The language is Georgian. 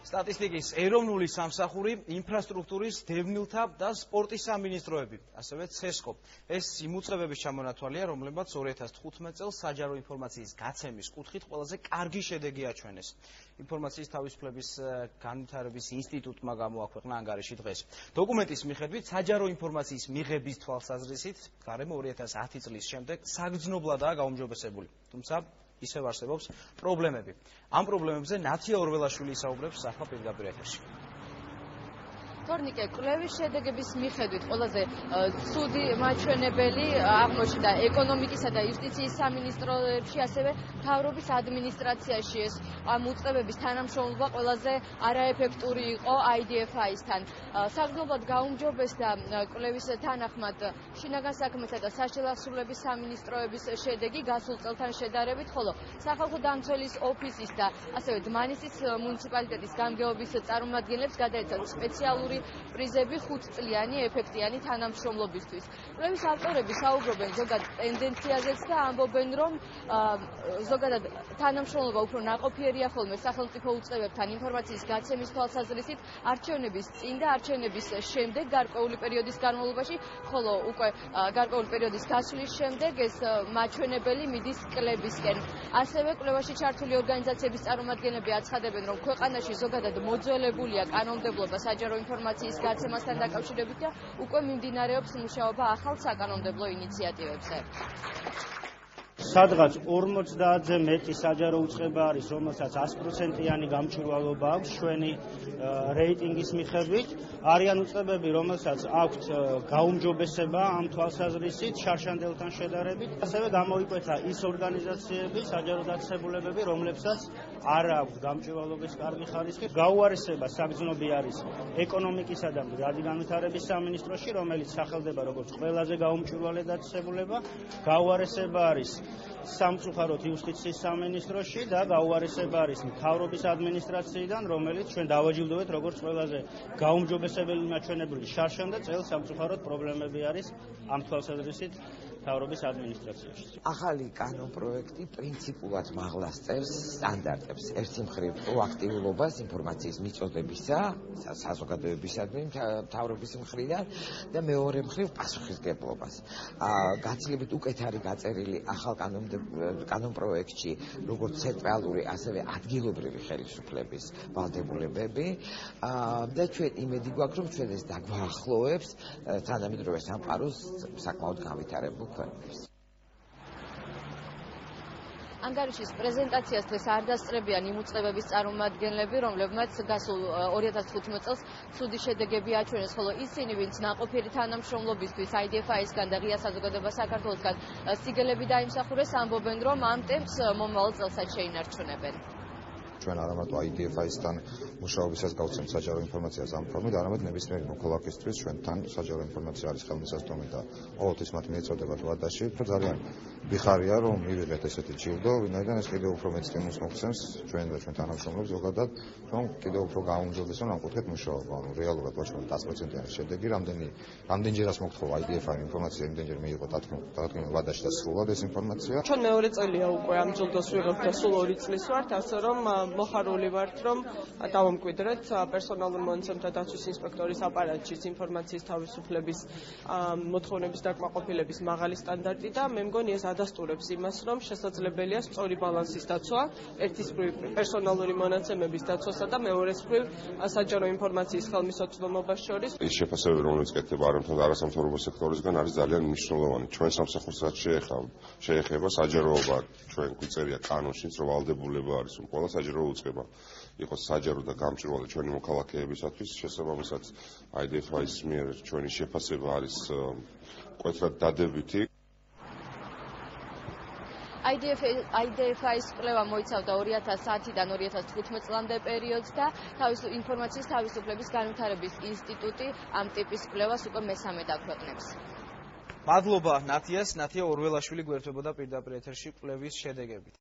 სტატისტიკის ეროვნული სამსახური, ინფრასტრუქტურის, დევნილთა და სპორტის სამინისტროები, ასევე CESCO. ეს იმ უწყებების ჩამონათვალია, რომლებმაც 2015 წელს საჯარო ინფორმაციის გაცემის კუთხით ყველაზე კარგი შედეგი აჩვენეს. ინფორმაციის თავისუფლების განვითარების ინსტიტუტმა გამოაქვეყნა ანგარიში დღეს. დოკუმენტის მიხედვით საჯარო ინფორმაციის მიღების თვალსაზრისით გარემო 2010 წლის შემდეგ საგრძნობლადაა გაუმჯობესებული. თუმცა ისევ არსებობს პრობლემები. ამ პრობლემებზე ნათია ორველაშვილი ისაუბრებს ახლა პირდაპირ ეთერში. თორნიკე, კვლევის შედეგების მიხედვით ყველაზე ცუდი მაჩვენებელი აღმოჩნდა ეკონომიკისა და იუსტიციის სამინისტროებში, ასევე მთავრობის ადმინისტრაციაში. ეს ამ უწყებების თანამშრომლობა ყველაზე არაეფექტური იყო IDFI-სთან. საგრძნობლად გაუმჯობესდა კვლევის თანახმად შინაგან საქმეთა და საშელასრულების სამინისტროების შედეგი გასულ წელთან შედარებით, ხოლო სახალხო დამცველის ოფისის და ასევე დმანისის მუნიციპალიტეტის გამგეობის წარმომადგენლებს გადაეცათ სპეციალური პრიზები 5 წლიანი ეფექტიანი თანამშრომლობისთვის. კვლევის ავტორები საუბრობენ ზოგად ტენდენციაზეც და ამბობენ, რომ ზოგადად თანამშრომლობა უფრო ნაყოფიერია ხოლმე სახელმწიფო უწყებებთან ინფორმაციის გაცემის თვალსაზრისით არჩევნების წინ და არჩევნების შემდეგ გარკვეული პერიოდის განმავლობაში, ხოლო უკვე გარკვეული პერიოდის გასვლის შემდეგ ეს მაჩვენებელი მიდის კლებისკენ. ასევე კვლევაში ჩართული ორგანიზაციების წარმომადგენლები აცხადებენ, რომ ქვეყანაში ზოგადად მოძველებულია კანონმდებლობა საჯარო ინფორმაციის გაცემასთან დაკავშირებით და უკვე მიმდინარეობს მუშაობა ახალ საკანონმდებლო ინიციატივებზე. სადღაც 50-ზე მეტი საჯარო უწყება არის, რომელსაც 100%-იანი გამჭვირვალობა აქვს ჩვენი რეიტინგის მიხედვით. არიან უწყებები, რომელსაც აქვთ გაუმჯობესება ამ თვალსაზრისით შარშანდელთან შედარებით. ასევე გამოიკვეთა ის ორგანიზაციები, საჯარო დაწესებულებები, რომლებსაც არ აქვთ გამჭვირვალობის კარგი ხარისხი. გაუარესება საგრძნობი არის ეკონომიკისა და მდგრადი განვითარების სამინისტროში, რომელიც სახელდება როგორც ყველაზე გაუმჭვირვალე დაწესებულება. გაუარესება არის სამწუხაროდ იუსტიციის სამინისტროში და გაუარესება არის მთავრობის ადმინისტრაციიდან, რომელიც ჩვენ დავაჯილდოვეთ როგორც ყველაზე გაუმჯობესებელი მაჩვენებელი შარშან და წელს სამწუხაროდ პრობლემები არის ამ თვალსაზრისით მთავრობის ადმინისტრაციაში. ახალი კანონპროექტი პრინციპულად მაღლა წერს სტანდარტებს. ერთი მხრივ პროაქტიულობას ინფორმაციის მიწოდებისა, საზოგადოებისადმი მთავრობის მხრიდან და მეორე მხრივ პასუხისმგებლობას. გაცილებით უკეთ არის გაწერილი ახალ კანონპროექტში როგორც ცენტრალური, ასევე ადგილობრივი ხელისუფლების ვალდებულებები და ჩვენ იმედი გვაქვს, რომ ჩვენ ეს დაგვაახლოვებს თანამედროვე სამყაროს საკმაოდ განვითარებულ ქვეყნებს. ანგარიშის პრეზენტაციას დღეს არ დასწრებიან იმ უწყებების წარმომადგენლები, რომლებმაც გასულ 2015 წელს ცუდი შედეგები აჩვენეს, ხოლო ისინი, ვინც ნაყოფიერი თანამშრომლობისთვის IDFI-სგან და ღია საზოგადოება საქართველოსგან სიგელები დაიმსახურეს, ამბობენ, რომ ამ ტემპს მომავალ წელსაც შეინარჩუნებენ. ჩვენ არამატო IDFI-სთან მუშაობისას გავცემთ საჯარო ინფორმაციას ამ ფორმით, არამედ ნებისმიერი მოქალაქისთვის ჩვენთან საჯარო ინფორმაცია არის ხელმისაწვდომი და ყოველთვის მათ მიეწოდებათ ვადაში. ძალიან ვიხარია, რომ მივიღეთ ესეთი ჯილდო, ვინაიდან ეს კიდევ უფრო მეტ სტიმულს მოგცემს ჩვენ და ჩვენ თანამშრომლებს ზოგადად, რომ კიდევ უფრო გაუმჯობესონ ამ კუთხით მუშაობა. რეალურად ვაჩვენებთ 100%-იანი შედეგი, რამდენჯერაც მოგთხოვა IDFI ინფორმაცია, იმდენჯერ მიიღო დათქმული ვადაში და სრულად ეს ინფორმაცია. ჩვენ მეორე წელია უკვე ამ ჯილდოს ვიღებთ და სულ 2 წლის ვართ, ასე რომ მოხარული ვართ, რომ დავამკვიდრეთ პერსონალურ მონაცემთა დაცვის ინსპექტორის აპარატშიც ინფორმაციის თავისუფლების მოთხოვნების დაკმაყოფილების მაღალი სტანდარტი და მე მგონი ეს ადასტურებს იმას, რომ შესაძლებელია სწორი ბალანსის დაცვა, ერთის მხრივ პერსონალური მონაცემების დაცვასა და მეორეს მხრივ საჯარო ინფორმაციის ხელმისაწვდომობას შორის. ის შეფასებები, რომელიც კეთდება არასამთავრობო სექტორისგან, არის ძალიან მნიშვნელოვანი. ჩვენ სამსახურსაც შეეხება საჯაროობა, ჩვენ გვიწერია კანონშიც, რომ ვალდებულება არის, რომ ყველა საჯარო უწყება იყოს საჯარო და გამჭვირვალე ჩვენი მოქალაქეებისათვის. შესაბამისად, IDFI-ის მიერ ჩვენი შეფასება არის მკვეთრად დადებითი. IDFI-ის კვლევა მოიცავდა 2010-დან 2015 წლამდე პერიოდს და ინფორმაციის თავისუფლების განვითარების ინსტიტუტი ამ ტიპის კვლევას უკვე მესამედ აქვეყნებს. მადლობა ნათიას. ნათია ორველაშვილი გვერდებოდა პირდაპირ ეთერში კვლევის შედეგებით.